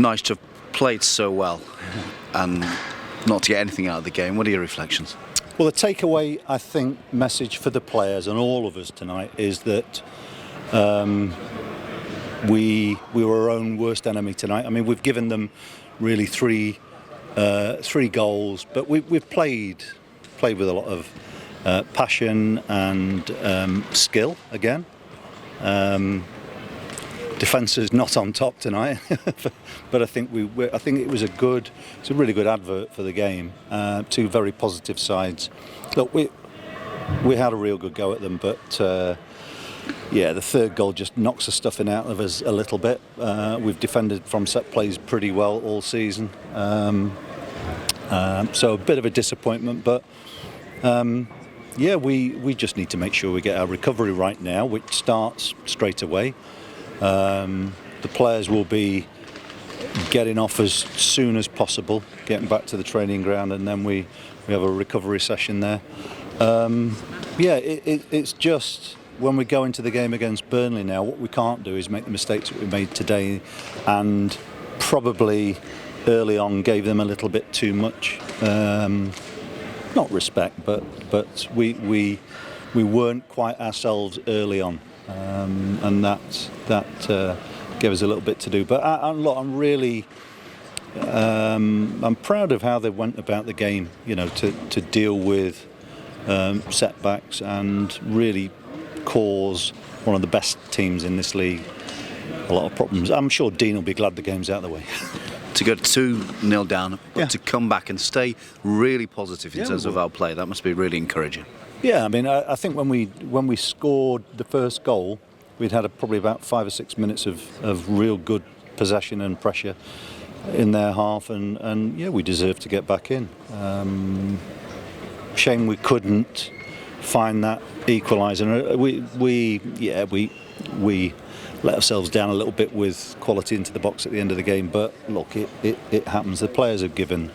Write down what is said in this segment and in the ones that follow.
Nice to have played so well and not to get anything out of the game. What are your reflections? Well, the takeaway, I think, message for the players and all of us tonight is that we were our own worst enemy tonight. I mean, we've given them really three goals, but we've played with a lot of passion and skill again. Defence is not on top tonight, but I think it was a really good advert for the game. Two very positive sides. Look, we had a real good go at them, but the third goal just knocks the stuffing out of us a little bit. We've defended from set plays pretty well all season, so a bit of a disappointment, but. We just need to make sure we get our recovery right now, which starts straight away. The players will be getting off as soon as possible, getting back to the training ground, and then we have a recovery session there. It's just when we go into the game against Burnley now, what we can't do is make the mistakes that we made today, and probably early on gave them a little bit too much. Not respect, but we weren't quite ourselves early on, and that gave us a little bit to do. But I'm really I'm proud of how they went about the game. To deal with setbacks and really cause one of the best teams in this league a lot of problems. I'm sure Dean will be glad the game's out of the way. To go 2-0 down, but to come back and stay really positive in terms of our play, that must be really encouraging. Yeah, I mean, I think when we scored the first goal, we'd had probably about 5 or 6 minutes of real good possession and pressure in their half, and we deserved to get back in. Shame we couldn't find that equaliser. We let ourselves down a little bit with quality into the box at the end of the game, but look, it happens. The players have given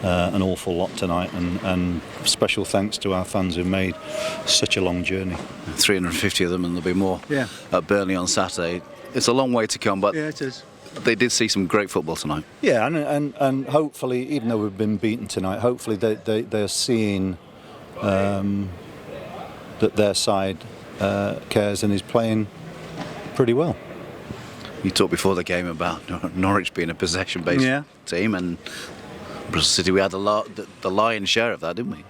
an awful lot tonight, and special thanks to our fans who made such a long journey. 350 of them, and there'll be more at Burnley on Saturday. It's a long way to come, but it is. They did see some great football tonight. Yeah, and hopefully, even though we've been beaten tonight, hopefully they're seeing that their side cares and is playing pretty well. You talked before the game about Norwich being a possession-based team, and Bristol City, we had the lion's share of that, didn't we?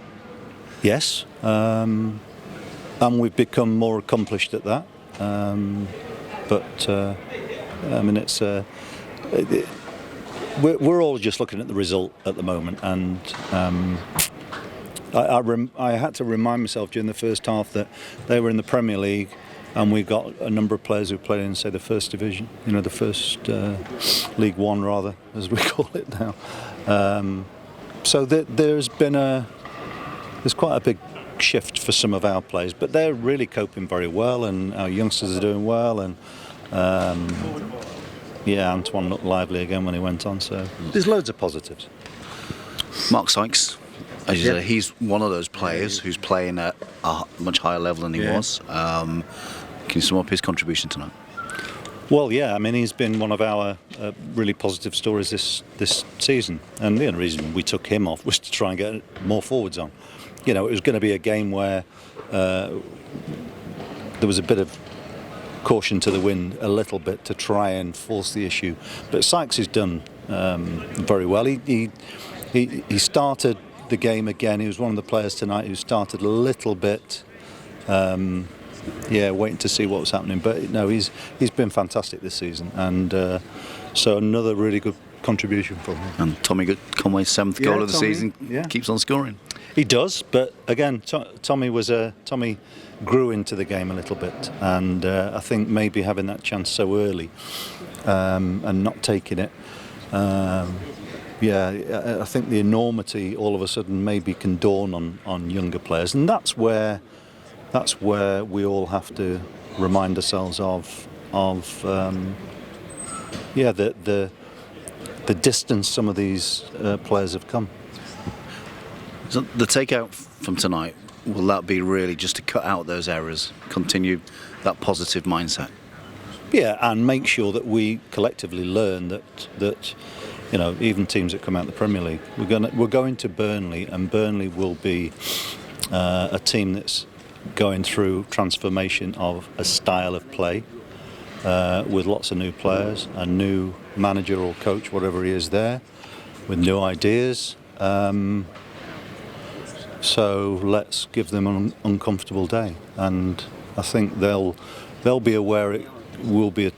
Yes, and we've become more accomplished at that. I mean, it's we're all just looking at the result at the moment, and I had to remind myself during the first half that they were in the Premier League. And we've got a number of players who played in, say, the first division, the first League One, rather, as we call it now. So there's quite a big shift for some of our players, but they're really coping very well, and our youngsters are doing well. And Antoine looked lively again when he went on. So there's loads of positives. Mark Sykes, as you say, he's one of those players who's playing at a much higher level than he was. Can you sum up his contribution tonight? Well, I mean, he's been one of our really positive stories this season, and the reason we took him off was to try and get more forwards on. It was going to be a game where there was a bit of caution to the wind, a little bit, to try and force the issue. But Sykes has done very well. He started the game again. He was one of the players tonight who started a little bit. Waiting to see what was happening, but no, he's been fantastic this season, and so another really good contribution from him. And Tommy Conway's 7th goal of the season keeps on scoring. He does, but again, Tommy grew into the game a little bit, and I think maybe having that chance so early and not taking it. I think the enormity all of a sudden maybe can dawn on younger players, and that's where we all have to remind ourselves of the distance some of these players have come. So the takeout from tonight, will that be really just to cut out those errors, continue that positive mindset? Yeah, and make sure that we collectively learn that even teams that come out of the Premier League, we're going to Burnley, and Burnley will be a team that's going through transformation of a style of play with lots of new players, a new manager or coach, whatever he is there, with new ideas. So let's give them an uncomfortable day, and I think they'll be aware it will be it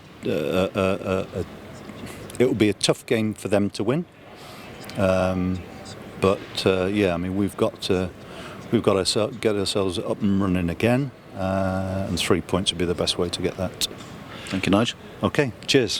will be a tough game for them to win. But we've got to get ourselves up and running again, and 3 points would be the best way to get that. Thank you, Nigel. Okay, cheers.